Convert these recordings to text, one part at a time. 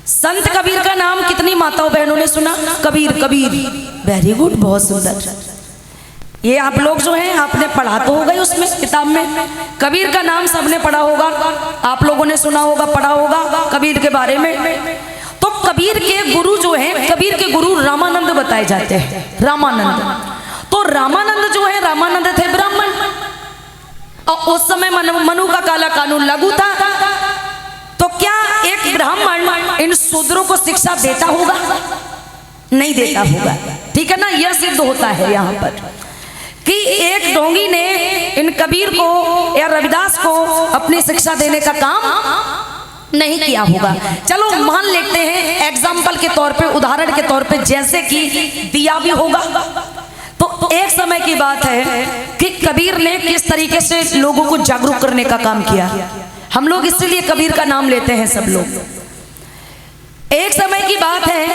संत कबीर का नाम कितनी माताओं बहनों ने सुना? कबीर कबीर, वेरी गुड, बहुत सुंदर। ये आप लोग जो हैं आपने पढ़ा तो होगा उसमें किताब में, कबीर का नाम सबने पढ़ा होगा, आप लोगों ने सुना होगा, पढ़ा होगा कबीर के बारे में। तो कबीर के गुरु जो हैं, कबीर के गुरु रामानंद बताए जाते हैं, रामानंद। तो रामानंद जो है, रामानंद थे ब्राह्मण, और उस समय मनु का काला कानून लागू था। तो क्या एक ब्राह्मण इन शूद्रों को शिक्षा देता होगा? नहीं देता होगा, ठीक है ना। यह सिद्ध होता है यहाँ पर कि एक ढोंगी ने इन कबीर को या रविदास को अपनी शिक्षा देने का काम नहीं किया होगा। चलो मान लेते हैं एग्जाम्पल के तौर पे, उदाहरण के तौर पे, जैसे कि दिया भी होगा। तो एक समय की बात है कि कबीर ने किस तरीके से लोगों को जागरूक करने का काम किया। हम लोग इसलिए कबीर का नाम लेते हैं सब लोग। एक समय की बात है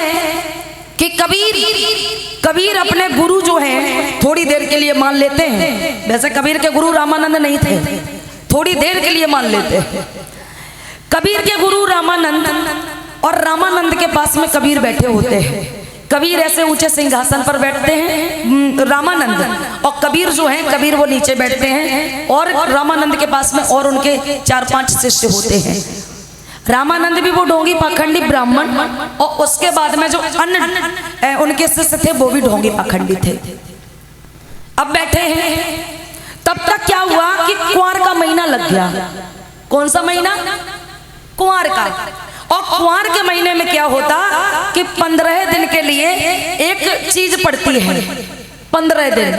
कि कबीर अपने गुरु जो हैं थोड़ी देर के लिए मान लेते हैं। वैसे कबीर के गुरु रामानंद नहीं थे, थोड़ी देर के लिए मान लेते हैं। कबीर के गुरु रामानंद, और रामानंद के पास में कबीर बैठे होते हैं। कबीर ऐसे ऊंचे सिंहासन पर बैठते हैं रामानंद, और कबीर जो हैं, कबीर वो नीचे बैठते हैं, और रामानंद के पास में और उनके 4-5 शिष्य होते हैं। रामानंद भी वो ढोंगी पाखंडी ब्राह्मण, और उसके बाद में जो अन्य उनके शिष्य थे वो भी ढोंगी पाखंडी थे। अब बैठे हैं, तब तक क्या हुआ कि कुंवार का महीना लग गया। कौन सा महीना? कुंवार का। और कुंवार के महीने में क्या होता कि 15 दिन के लिए एक चीज पड़ती है। 15 दिन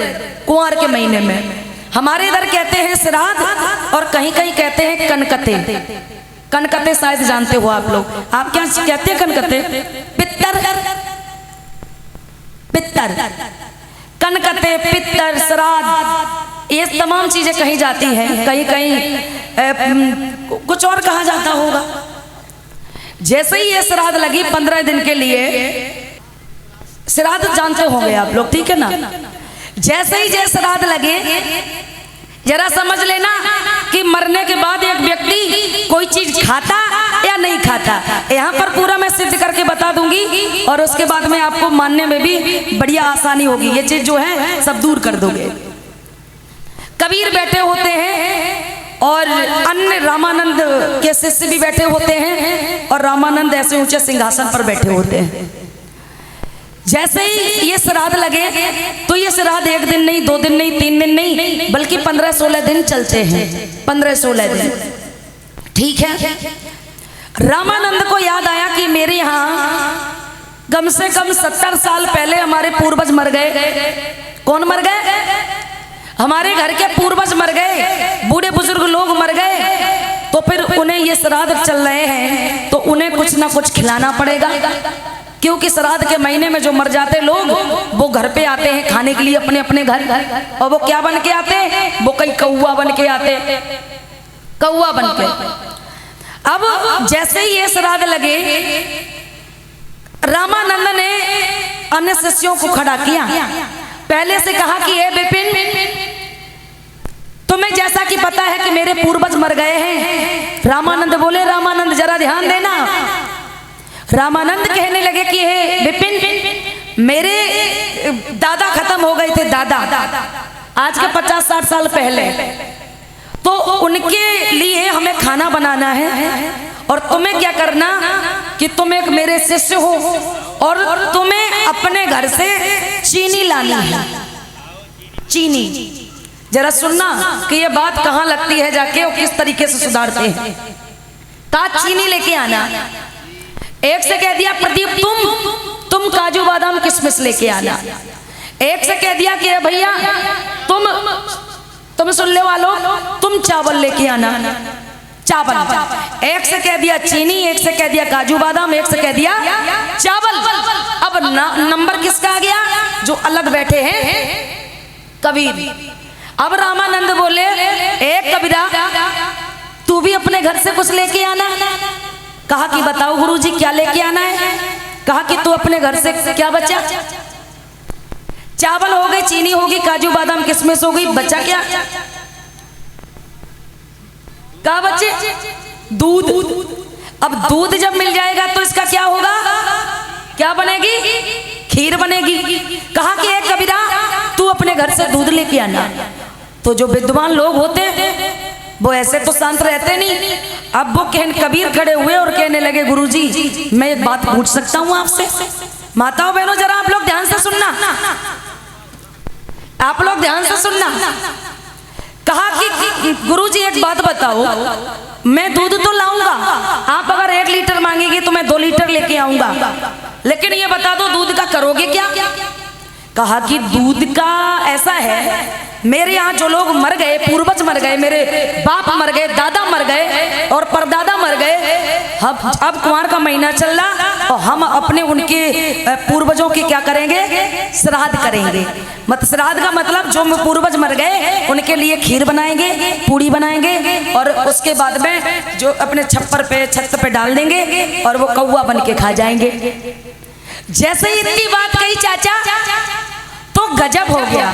कुंवार के महीने में। हमारे इधर कहते हैं श्राद्ध, और कहीं कहीं कहते हैं कनकते। कनकते शायद जानते हो आप लोग। आप क्या कहते हैं कनकते? पित्तर, पित्तर, कनकते, पित्तर, श्राद्ध, ये तमाम चीजें कही जाती हैं। कहीं कहीं कुछ और कहा जाता होगा। जैसे ही ये श्राद्ध लगी 15 दिन के लिए, श्राद्ध जानते होंगे आप लोग, ठीक है ना। जैसे ही ये श्राद्ध लगे, जरा समझ लेना कि मरने के बाद एक व्यक्ति कोई चीज खाता या नहीं खाता। यहाँ पर पूरा मैं सिद्ध करके बता दूंगी, और उसके बाद में आपको मानने में भी बढ़िया आसानी होगी। ये चीज जो है सब दूर कर दोगे। कबीर बैठे होते हैं, और अन्य रामानंद के शिष्य भी बैठे होते हैं, और रामानंद ऐसे ऊंचे सिंहासन पर बैठे होते हैं। जैसे ही ये श्राद्ध लगे, तो ये श्राद्ध 1 दिन नहीं, 2 दिन नहीं, 3 दिन नहीं, बल्कि 15-16 दिन चलते हैं। 15-16 दिन, ठीक है। रामानंद को याद आया कि मेरे यहाँ कम से कम 70 साल पहले हमारे पूर्वज मर गए। कौन मर गए? हमारे घर के पूर्वज मर गए, बूढ़े बुजुर्ग लोग मर गए। तो फिर उन्हें ये श्राद्ध चल रहे हैं, तो उन्हें कुछ ना कुछ खिलाना पड़ेगा, क्योंकि श्राद्ध के महीने में जो मर जाते लोग, वो घर पे आते हैं खाने के लिए अपने अपने घर। और वो क्या बन के आते हैं? वो कई कौआ बन के आते, कौआ बन के। अब जैसे ही ये श्राद्ध लगे, रामानंद ने अन्य शिष्यों को खड़ा किया। पहले से कहा कि ए विपिन, तुम्हें जैसा कि पता है कि मेरे पूर्वज मर गए हैं। रामानंद बोले, रामानंद जरा ध्यान देना। रामानंद कहने लगे कि हे विपिन, मेरे दादा खत्म हो गए थे, दादा, आज के 50-60 साल पहले। तो उनके लिए हमें खाना बनाना है, और तुम्हें क्या करना कि तुम एक मेरे शिष्य हो, और तुम्हें अपने घर से चीनी लानी है। चीनी, जरा सुनना कि ये बात कहाँ लगती है जाके, और किस तरीके से सुधारते हैं। कहा चीनी लेके आना। एक से कह दिया प्रदीप तुम काजू बादाम किशमिश लेके आना। एक से कह दिया कि भैया तुम सुन ले वालों, तुम चावल लेके आना, चावल। एक से कह दिया चीनी, एक से कह दिया काजू बादाम, एक से कह दिया चावल। अब नंबर किसका आ गया? जो अलग बैठे हैं कबीर। अब रामानंद बोले, एक कबीरा, तू भी अपने घर से कुछ लेके आना। कहा कि बताओ गुरुजी क्या लेके आना है? कहा कि तू अपने घर से क्या बचा? चावल हो गए, चीनी होगी, काजू बादाम किशमिश हो गई, बचा क्या? कहा बच्चे? दूध। अब दूध जब मिल जाएगा तो इसका क्या होगा, क्या बनेगी, खीर बनेगी। कहा कि एक कबीरा तू अपने घर से दूध लेके आना। तो जो विद्वान लोग होते वो ऐसे तो शांत रहते नहीं। अब वो कबीर खड़े हुए और कहने लगे गुरुजी मैं एक बात पूछ सकता हूँ आपसे। माताओं बहनों जरा आप लोग ध्यान से सुनना, आप लोग ध्यान से सुनना। कहा कि गुरुजी एक बात बताओ, मैं दूध तो लाऊंगा, आप अगर 1 लीटर मांगेंगे तो मैं 2 लीटर लेके आऊंगा, लेकिन ये बता दो दूध का करोगे क्या। कहा कि दूध का ऐसा है, मेरे यहाँ जो लोग मर गए, पूर्वज मर गए, मेरे बाप मर गए, दादा मर गए और परदादा मर गए। अब कुंवार का महीना चल रहा और हम अपने उनके पूर्वजों की क्या करेंगे, श्राद्ध करेंगे। मत श्राद्ध का मतलब जो पूर्वज मर गए उनके लिए खीर बनाएंगे, पूड़ी बनाएंगे और उसके बाद में जो अपने छप्पर पे छत पे डाल देंगे और वो कौवा बन के खा जाएंगे। जैसे ही इतनी बात कही चाचा तो गजब हो गया।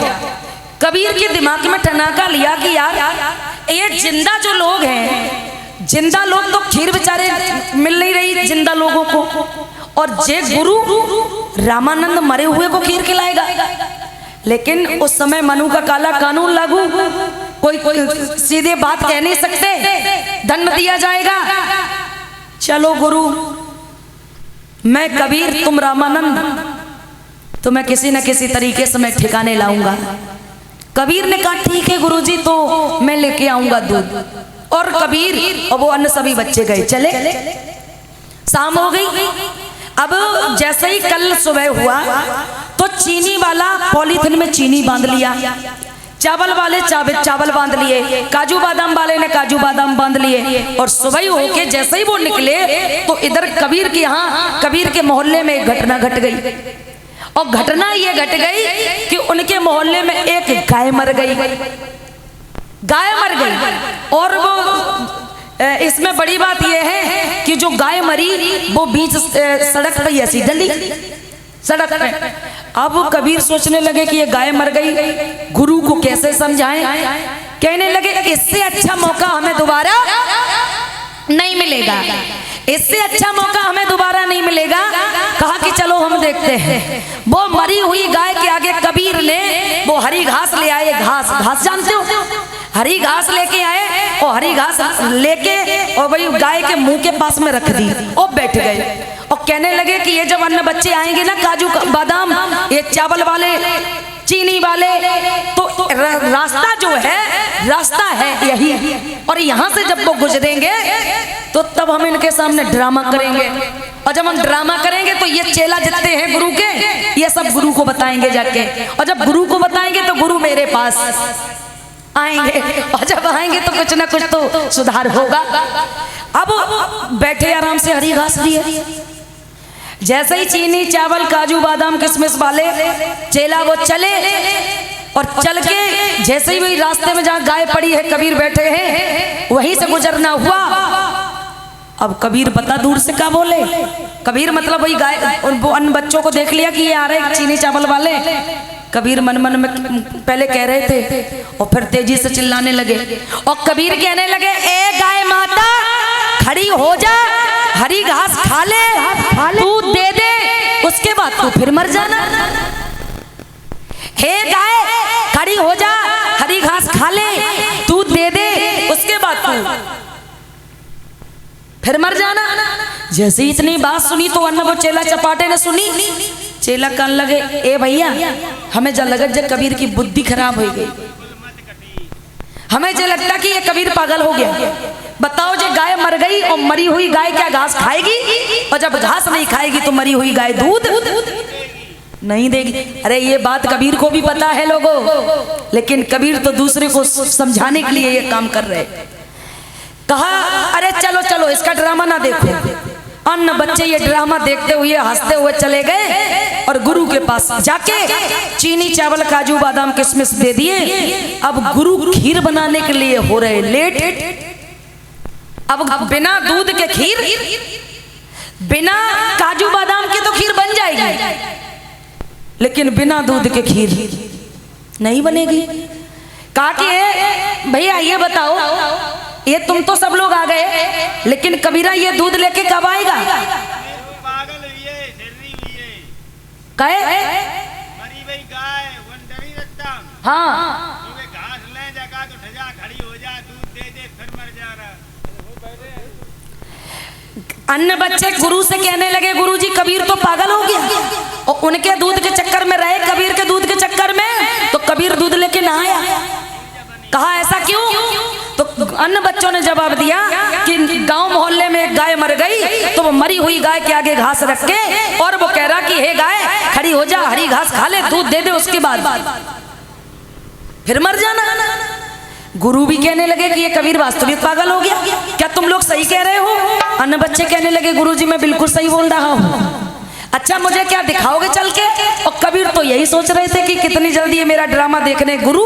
कबीर के दिमाग में ठनाका लिया कि यार ये जिंदा जो लोग हैं, जिंदा लोग तो खीर बेचारे मिल नहीं रही जिंदा लोगों को, और जे गुरु रामानंद मरे हुए को खीर खिलाएगा। लेकिन उस समय मनु का काला कानून लागू, कोई सीधे बात कह नहीं सकते, दंड दिया जाएगा। चलो गुरु मैं कबीर तुम रामानंद, तो मैं किसी न किसी तरीके से मैं ठिकाने लाऊंगा। कबीर ने कहा ठीक है गुरुजी तो मैं लेके आऊंगा दूध। और कबीर और वो अन्य सभी बच्चे गए, चले। शाम हो गई। अब जैसे ही कल सुबह हुआ तो चीनी वाला पॉलीथिन में चीनी बांध लिया, चावल वाले चावल बांध लिए, काजू बादाम वाले ने काजू बादाम बांध लिए। और सुबह होके जैसे ही वो निकले तो इधर कबीर के यहाँ, कबीर के मोहल्ले में एक घटना घट गई। और घटना ये घट गई कि उनके मोहल्ले में एक गाय मर गई, गाय मर गई। और वो इसमें बड़ी बात यह है कि जो गाय मरी वो बीच सड़क पे ऐसी डली सड़क पे। अब कबीर सोचने लगे कि ये गाय मर गई, गुरु को कैसे समझाएं। कहने लगे इससे अच्छा मौका हमें दोबारा नहीं मिलेगा, इससे अच्छा मौका हमें दोबारा नहीं मिलेगा। कहा कि चलो हम देखते हैं। वो मरी हुई गाय के आगे कबीर ने वो हरी घास ले आए, घास जानते हो, हरी घास लेके आए और हरी घास लेके और वही गाय के मुंह के पास में रख दी और बैठ गए। और कहने लगे कि ये जब अन्य बच्चे आएंगे ना, काजू बादाम, ये चावल वाले, चीनी वाले, तो रास्ता जो है, रास्ता है यही, और यहाँ से जब वो गुजरेंगे तो तब हम इनके सामने ड्रामा करेंगे। और जब हम ड्रामा करेंगे तो ये चेला जितने हैं गुरु के, ये सब गुरु को बताएंगे जाके। और जब गुरु को बताएंगे तो गुरु मेरे पास आएंगे, और जब आएंगे तो कुछ ना कुछ तो सुधार होगा। अब बैठे आराम से हरी घास दिए। जैसे ही चीनी चावल काजू बादाम किशमिश वाले चेला वो चले, और चल के जैसे ही वही रास्ते में जहाँ गाय पड़ी है कबीर बैठे हैं वहीं से गुजरना हुआ। अब कबीर पता दूर से क्या बोले, कबीर मतलब वही गाय और वो अन्य बच्चों को देख लिया कि ये आ रहे चीनी चावल वाले। कबीर मन मन में पहले कह रहे थे और फिर तेजी से चिल्लाने लगे। और कबीर कहने लगे ए गाय माता खड़ी हो जा, हरी घास खा ले, तू दे दे, उसके बाद तू फिर मर जाना। हे गाय खड़ी हो जा, हरी घास खा ले, तू दे दे, उसके बाद तू फिर मर जाना। जैसे इतनी बात सुनी तो अन्ना वो चेला चपाटे ने सुनी। चेला कहने लगे ए भैया हमें जो लगत जब कबीर की बुद्धि खराब हो गई, हमें जो लगता कि ये कबीर पागल हो गया। बताओ जो गाय मर गई और मरी हुई गाय क्या घास खाएगी, और जब घास नहीं खाएगी तो मरी हुई गाय दूध नहीं देगी। अरे ये बात कबीर को भी पता है लोगों, लेकिन कबीर तो दूसरे को समझाने के लिए ये काम कर रहे। कहा अरे चलो चलो इसका ड्रामा ना देखो। अन्य बच्चे ये ड्रामा देखते हुए हंसते हुए चले गए और गुरु के पास जाके चीनी चावल काजू बादाम किशमिश दे दिए। अब गुरु खीर बनाने के लिए हो रहे लेट। अब बिना दूध के खीर, बिना काजू बादाम के तो खीर बन जाएगी, लेकिन बिना दूध के खीर नहीं बनेगी। कहा कि भैया ये बताओ ये तुम तो सब लोग आ गए, लेकिन कबीरा ये दूध लेके कब आएगा? पागल हुई है, शर्री हुई है। कहे मरी भाई गाय वंडरी रखता हाँ तुम्हें घास ले जाकर तो ठजा खड़ी हो जा, दूध दे दे फिर मर जा रहा। अन्य बच्चे गुरु से कहने लगे गुरुजी कबीर तो पागल हो गया, और उनके दूध के चक्कर में रहे, कबीर के दूध के चक्कर में, तो कबीर दूध लेके ना आया। कहा ऐसा क्यों? तो अन्य बच्चों ने जवाब दिया कि गांव मोहल्ले में एक गाय मर गई, तो वो मरी हुई गाय के आगे घास रख के और वो कह रहा कि हे गाय खड़ी हो जा, हरी घास खा ले, दूध दे दे, उसके बाद फिर मर जाना। गुरु भी कहने लगे कि ये कबीर वास्तविक पागल हो गया, क्या तुम लोग सही कह रहे हो? अन्य बच्चे कहने लगे गुरुजी मैं बिल्कुल सही बोल रहा हूँ। अच्छा मुझे क्या दिखाओगे चल के? और कबीर तो यही सोच रहे थे कि कितनी जल्दी ये मेरा ड्रामा देखने गुरु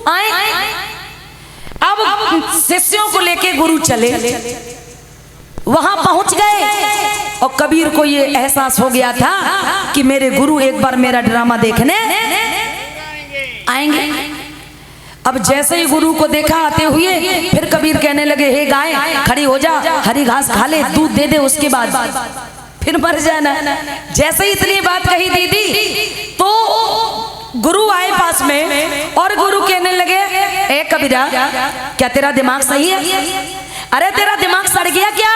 आए। अब शिष्यों को लेके गुरु चले, वहां पहुंच गए और कबीर को ये एहसास हो गया था कि मेरे गुरु एक बार मेरा ड्रामा देखने आएंगे। अब जैसे ही गुरु को देखा आते हुए, फिर कबीर कहने लगे हे गाय खड़ी हो जा, हरी घास खा ले, दूध दे दे, उसके बाद फिर मर जाना। जैसे ही इतनी बात कही दीदी, तो गुरु आए पास में और गुरु कहने लगे ए कबीरा क्या तेरा दिमाग सही है? अरे तेरा दिमाग सड़ गया क्या?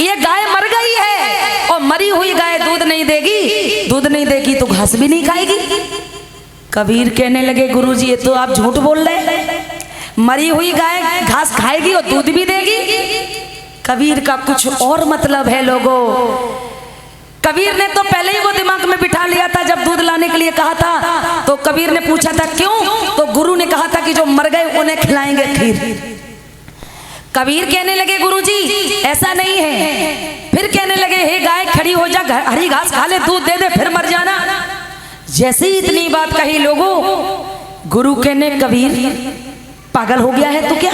ये गाय मर गई है, और मरी हुई गाय दूध नहीं देगी, दूध नहीं देगी तो घास भी नहीं खाएगी। कबीर कहने लगे गुरुजी ये तो आप झूठ बोल रहे हैं, मरी हुई गाय घास खाएगी और दूध भी देगी। कबीर का कुछ और मतलब है लोगों। कबीर ने तो पहले ही वो दिमाग में बिठा लिया था, जब दूध लाने के लिए कहा था तो कबीर ने पूछा था क्यों, तो गुरु ने कहा था कि जो मर गए उन्हें खिलाएंगे खीर। कबीर कहने लगे गुरुजी ऐसा नहीं है। फिर कहने लगे हे गाय खड़ी हो जा, हरी घास खा ले, दूध दे दे, फिर मर जाना। जैसे ही इतनी बात कही लोगों, गुरु कहने कबीर पागल हो गया है तो क्या,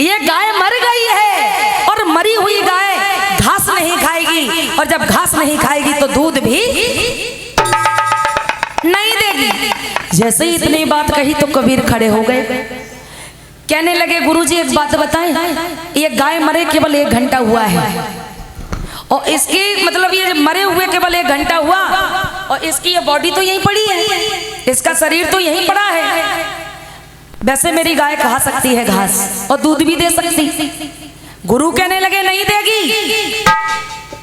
ये गाय मर गई है और मरी हुई गाय घास नहीं खाएगी, और जब घास नहीं खाएगी तो दूध भी नहीं देगी। जैसे ही इतनी बात कही तो कबीर खड़े हो गए, कहने लगे गुरुजी एक बात बताएं, ये गाय मरे केवल 1 घंटा हुआ है, और इसकी मतलब ये मरे हुए केवल 1 घंटा हुआ, और इसकी ये बॉडी तो यहीं पड़ी है, इसका शरीर तो यहीं पड़ा है। वैसे मेरी गाय खा सकती है घास और दूध भी दे सकती। गुरु कहने लगे नहीं देगी।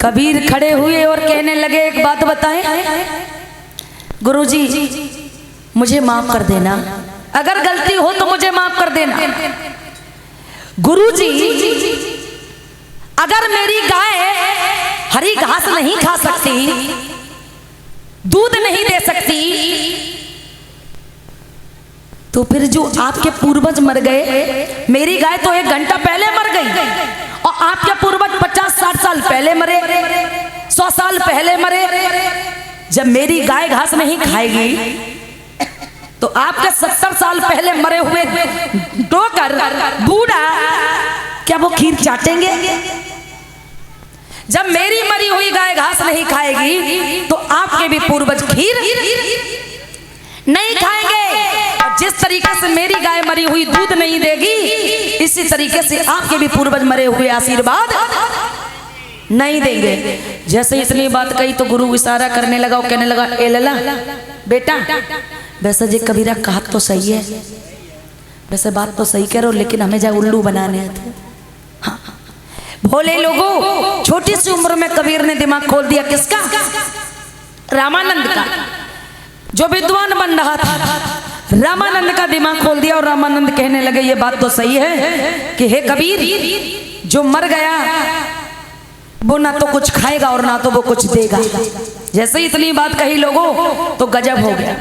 कबीर खड़े हुए और कहने लगे एक बात बताएं गुरुजी मुझे माफ कर देना, अगर गलती हो तो मुझे माफ कर देना। गुरुजी अगर मेरी गाय हरी घास नहीं खा सकती, दूध नहीं दे सकती, तो फिर जो आपके पूर्वज मर गए, मेरी गाय तो 1 घंटा पहले मर गई, और आपके पूर्वज 50-60 साल पहले मरे, 100 साल पहले मरे। जब मेरी गाय घास नहीं खाएगी तो आपके 70 साल पहले मरे हुए डोकर बूढ़ा क्या वो खीर चाटेंगे? जब मेरी मरी हुई गाय घास नहीं खाएगी तो आपके भी पूर्वज खीर नहीं खाएंगे। और जिस तरीके से मेरी गाय मरी हुई दूध नहीं देगी, इसी तरीके से आपके भी पूर्वज मरे हुए आशीर्वाद नहीं देंगे। जैसे इतनी बात कही तो गुरु इशारा करने लगा और कहने लगा ए लला बेटा, वैसे जी कबीरा कहा तो सही है, वैसे बात तो सही कह रहे हो, लेकिन हमें जाए उल्लू बनाने हैं तो। हाँ भोले लोगों, छोटी सी उम्र में कबीर ने दिमाग खोल दिया। किसका? रामानंद का, जो विद्वान बन रहा था। रामानंद का दिमाग खोल दिया और रामानंद कहने लगे ये बात तो सही है कि हे कबीर, जो मर गया वो ना तो कुछ खाएगा और ना तो वो कुछ देगा। जैसे ही इतनी बात कही लोगों तो गजब हो गया।